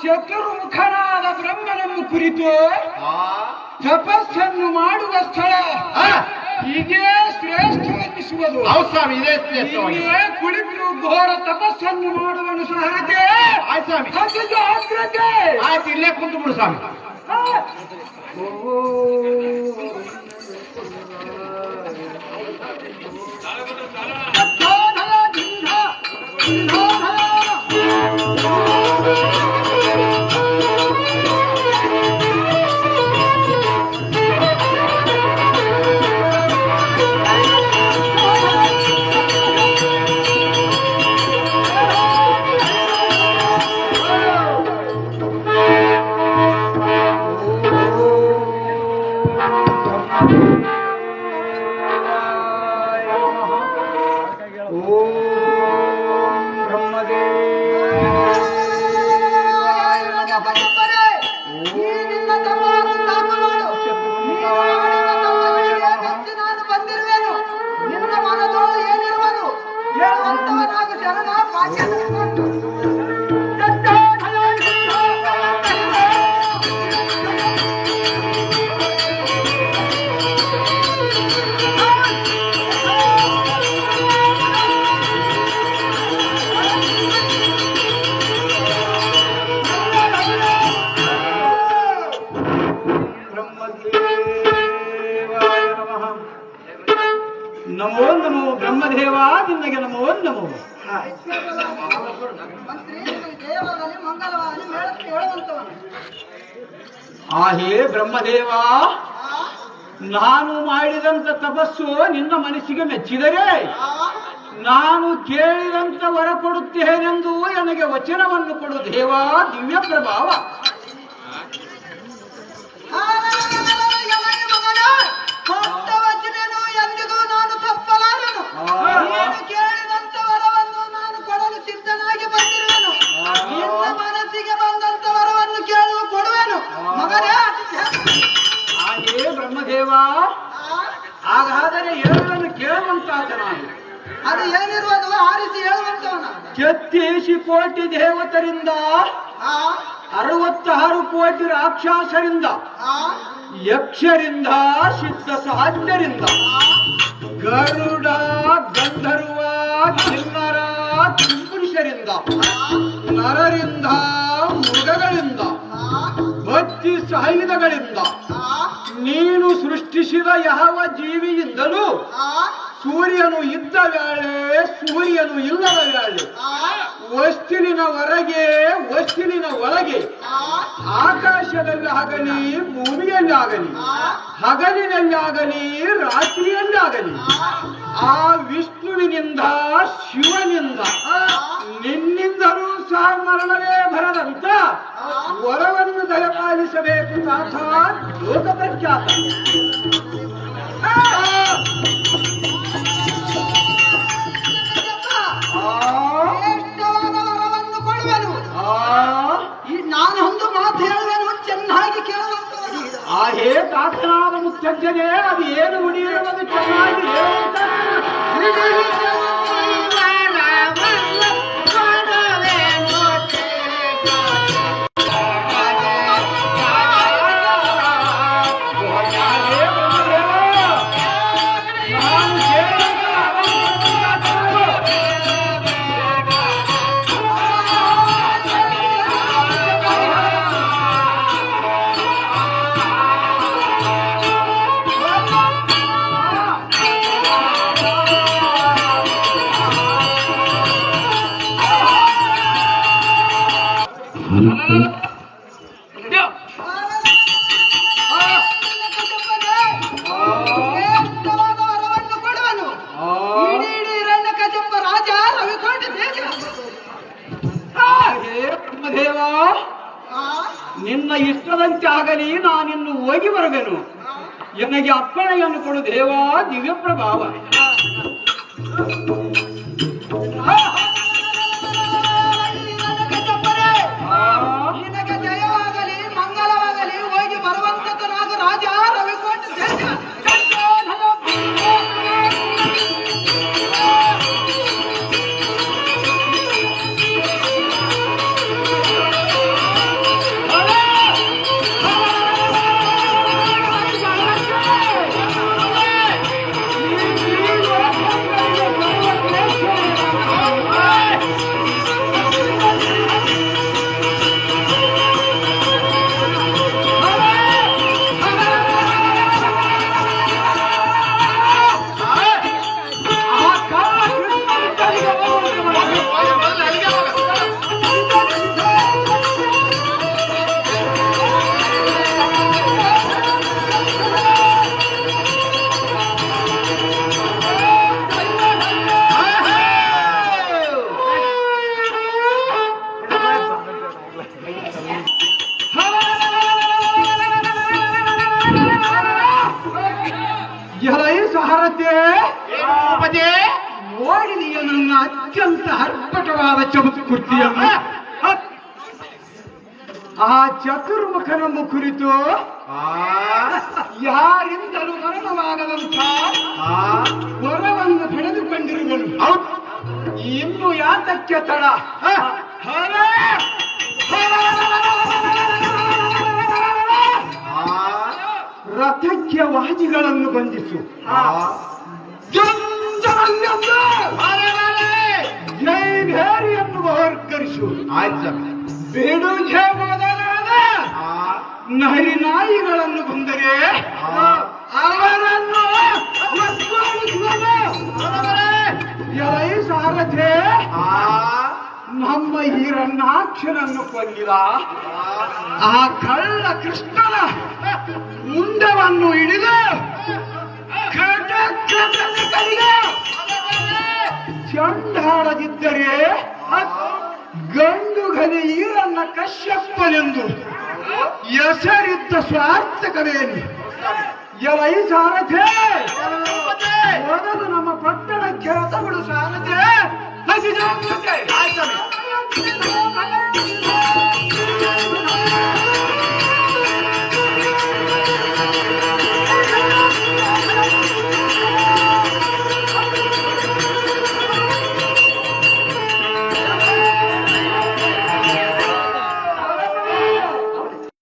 ಚತುರ್ಮುಖನಾದ ಬ್ರಹ್ಮನನ್ನು ಕುರಿತು ತಪಸ್ಸನ್ನು ಮಾಡುವ ಸ್ಥಳ ಹೀಗೆ ಶ್ರೇಷ್ಠವೆನಿಸುವುದು. ಹೀಗೆ ಕುಳಿತು ಘೋರ ತಪಸ್ಸನ್ನು ಮಾಡುವನು ಸಹರತೆ. ಆಯ್ತು, ಇಲ್ಲೇ ಕುಂತು ಬಿಡು ಸ್ವಾಮಿ. ನಮೋ ನಮೋ ಬ್ರಹ್ಮದೇವ, ನಿನಗೆ ನಮೋ ನಮೋ. ಹೇ ಬ್ರಹ್ಮದೇವ, ನಾನು ಮಾಡಿದಂತ ತಪಸ್ಸು ನಿನ್ನ ಮನಸ್ಸಿಗೆ ಮೆಚ್ಚಿದರೆ ನಾನು ಕೇಳಿದಂತ ವರ ಕೊಡುತ್ತೇನೆಂದು ನನಗೆ ವಚನವನ್ನು ಕೊಡು ದೇವ. ದಿವ್ಯ ಪ್ರಭಾವ. ಎಂದಿಗೂ ನಾನು ತಪ್ಪಲಾರನು. ಕೇಳಿದಂತ ವರವನ್ನು ನಾನು ಕೊಡಲು ಸಿದ್ಧನಾಗಿ ಬಂದಿರುವೆನು. ನಿನ್ನ ಮನಸ್ಸಿಗೆ ಬಂದಂತ ವರವನ್ನು ಕೇಳುವ ಕೊಡುವೆನು ಮಗನೇ. ಹಾಗೇ ಬ್ರಹ್ಮದೇವ, ಹಾಗಾದರೆ ಹೇಳುವನ್ನು ಕೇಳುವಂತಾದ ನಾನು. ಅದು ಏನಿರುವುದು ಆರಿಸಿ ಹೇಳುವಂತವನ. 33 ಕೋಟಿ ದೇವತರಿಂದ, 66 ಕೋಟಿ ರಾಕ್ಷಸರಿಂದ, ಯಕ್ಷರಿಂದ, ಸಿದ್ಧ ಸಾಧ್ಯರಿಂದ, ಗರುಡ, ಗಂಧರ್ವ, ಕಿನ್ನರ, ಕಿಂಪುರುಷರಿಂದ, ನರರಿಂದ, ಮೃಗಗಳಿಂದ, ಭಕ್ತಿ ಸಾಯುಧಗಳಿಂದ, ನೀನು ಸೃಷ್ಟಿಸಿದ ಯಾವ ಜೀವಿಯಿಂದಲೂ ಸೂರ್ಯನು ಇದ್ದ ವೇಳೆ, ಸೂರ್ಯನು ಇಲ್ಲದ ವೇಳೆ, ವಸ್ತುವಿನ ಹೊರಗೆ, ವಸ್ತುವಿನ ಒಳಗೆ, ಆಕಾಶದಲ್ಲಿ ಆಗಲಿ, ಭೂಮಿಯಲ್ಲಿ ಆಗಲಿ, ಹಗಲಿನಲ್ಲಿ ಆಗಲಿ, ರಾತ್ರಿಯಲ್ಲಿ ಆಗಲಿ, ಆ ವಿಷ್ಣುವಿನಿಂದ, ಶಿವನಿಂದ, ನಿನ್ನಿಂದಲೂ ಸಹ ಮರಣವೇ ಬರದಂತ ವರವನ್ನು ದಯಪಾಲಿಸಬೇಕು ನಾಥ. ಲೋಕ ಪ್ರಖ್ಯಾತ. ವರವನ್ನು ಕೊಡುವೆನು. ನಾನೊಂದು ಮಾತು ಹೇಳುವೆನು, ಚೆನ್ನಾಗಿ ಕೇಳುವಂತ. ಹೇ ತಾತನಾದ ಮುಖ್ಯಜ್ಜನೆ, ಅದು ಏನು ಉಳಿಯಿರುವುದು ಚೆನ್ನಾಗಿ ಹೇಳುವಂತ. ಹೇಳಿದಂತೆ ಆಗಲಿ, ನಾನಿನ್ನು ಹೋಗಿ ಬರಬೇನು. ನನಗೆ ಅಪ್ಪಣೆಯನ್ನು ಕೊಡು ದೇವಾ ದಿವ್ಯ ಪ್ರಭಾವ. ನಿನಗೆ ಜಯವಾಗಲಿ, ಮಂಗಲವಾಗಲಿ. ಹೋಗಿ ಬರುವಂತನಾದ ರಾಜ ರವಿಕೋಟ ಸಾರಥ್ಯ ನೋಡಿದೀಯ ನನ್ನ ಅತ್ಯಂತ ಅರ್ಪಟವಾದ ಚಮತ್ಕೃತಿಯನ್ನು. ಆ ಚತುರ್ಮುಖನನ್ನು ಕುರಿತು ಯಾರಿಂದಲೂ ಮರಣವಾಗದಂತ ವರವನ್ನು ಪಡೆದುಕೊಂಡಿರುವನು. ಇನ್ನು ಯಾತಕ್ಕೆ ತಡ? ರಥಕ್ಕೆ ವಾಜಿಗಳನ್ನು ಬಂಧಿಸು. ಜೈಭೇರಿಯನ್ನು ವರ್ಗರಿಸು. ಬೇಡು ಮೊದಲಾದ ನರಿ ನಾಯಿಗಳನ್ನು ಬಂದರೆ ಅವರನ್ನು ಎಲೈ ಸಾರಥೆ, ನಮ್ಮ ಹಿರಣ್ಯಾಕ್ಷನನ್ನು ಕೊಂದಿದ ಆ ಕಳ್ಳ ಕೃಷ್ಣನ ಮುಂಡವನ್ನು ಹಿಡಿದು ಚಂಡಾಡದಿದ್ದರೆ ಗಂಡು ಗದೆ ಈರನ್ನ ಕಶ್ಯಪ್ಪನೆಂದು ಹೆಸರಿದ್ದ ಸ್ವಾರ್ಥಕವೇನು? ಎಲೈ ಸಾರಥೆ, ಮೊದಲು ನಮ್ಮ ಪಟ್ಟಣಕ್ಕೆ ರಥಗಳು ಸಾರಥೆ.